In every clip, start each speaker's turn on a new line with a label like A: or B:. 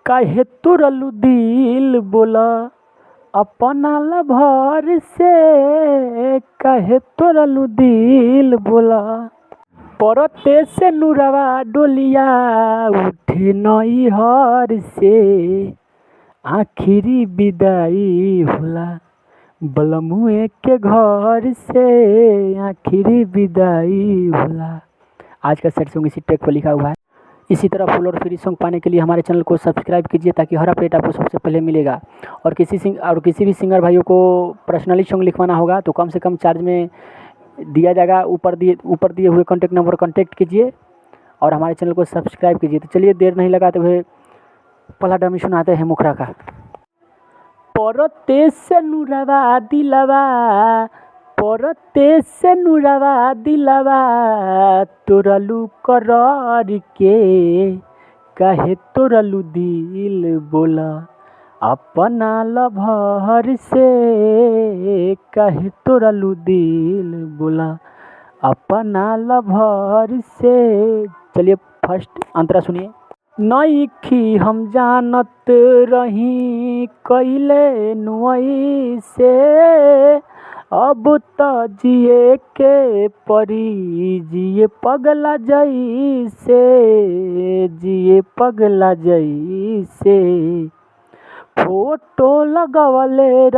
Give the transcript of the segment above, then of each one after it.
A: काहे तोड़लू दिल बोला अपना लभर से। काहे तोड़लू दिल बोला परते से नुरवा डोलिया उठे नैहर से। आखिरी विदाई होला बलमुए के घर से। आखिरी विदाई होला। आज का सेट सॉन्ग इसी ट्रैक पर लिखा हुआ है। इसी तरह फुल और फ्री सॉन्ग पाने के लिए हमारे चैनल को सब्सक्राइब कीजिए ताकि हर अपडेट आपको सबसे पहले मिलेगा। और किसी भी सिंगर भाइयों को पर्सनली सॉन्ग लिखवाना होगा तो कम से कम चार्ज में दिया जाएगा। ऊपर दिए हुए कॉन्टैक्ट नंबर कॉन्टैक्ट कीजिए और हमारे चैनल को सब्सक्राइब कीजिए। तो चलिए देर नहीं लगाते हुए पहला डमी सुनाते हैं मुखरा का। परते से नुरवा दिलवा परते से नुरवा दिलवा तोड़लू करार के। काहे तोड़लू दिल बोला अपना लभर से। काहे तोड़लू दिल बोला अपना लभर से। चलिए फर्स्ट अंतरा सुनिए। नइखी हम जानत रही कइले नुई से। अब त जिए के परी जिए पगला जइसे। जिए पगला जइसे। फोटो लगवले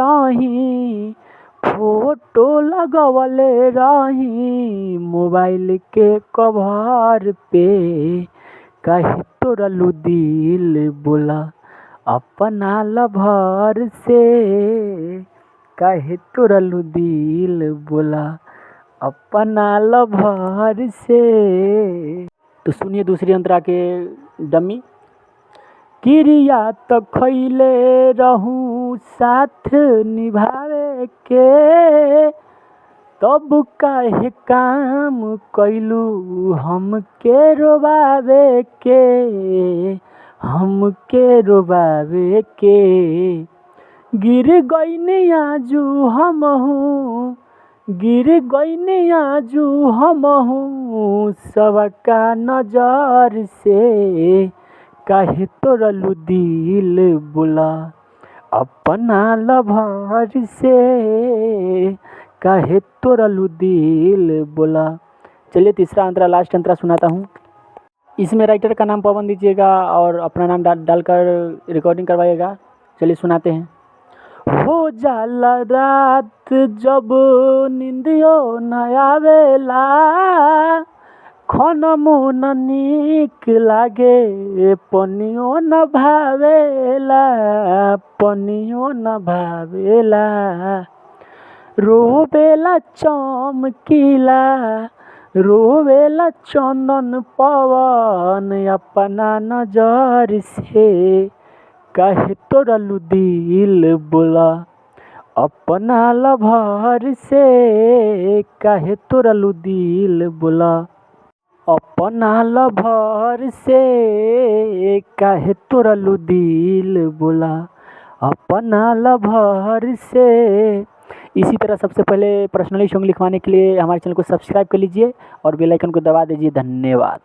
A: रही मोबाइल के कवर पे। काहे तोड़लू दिल बोला अपना लभर से। काहे तोड़लू दिल बोला अपना लभर से। तो सुनिए दूसरी अंतरा के डमी। क्रिया तो खइले रहूं साथ निभावे के। तब काहे काम कइलू हमके रोवावे के। हमके रोवावे के। गिर गइनी आजू हमहू सबका नजर से। काहे तोड़लू दिल बोला अपना लभर से। काहे तोड़लू दिल बोला। चलिए तीसरा अंतरा लास्ट अंतरा सुनाता हूँ। इसमें राइटर का नाम पवन दीजिएगा और अपना नाम डालकर रिकॉर्डिंग करवाइएगा। चलिए सुनाते हैं। हो जाला रात जब नींदियो न आवेला। खनमो न नीक लागे पनियो न भावेला। पनियो न भावेला। रोवेला चंदन पवन अपना नजर से। काहे तोड़लू दिल बोला अपना लभर से। काहे तोड़लू दिल बोला अपना लभर से। काहे तोड़लू दिल बोला अपना लभर से। इसी तरह सबसे पहले पर्सनली सॉन्ग लिखवाने के लिए हमारे चैनल को सब्सक्राइब कर लीजिए और बेल आइकन को दबा दीजिए। धन्यवाद।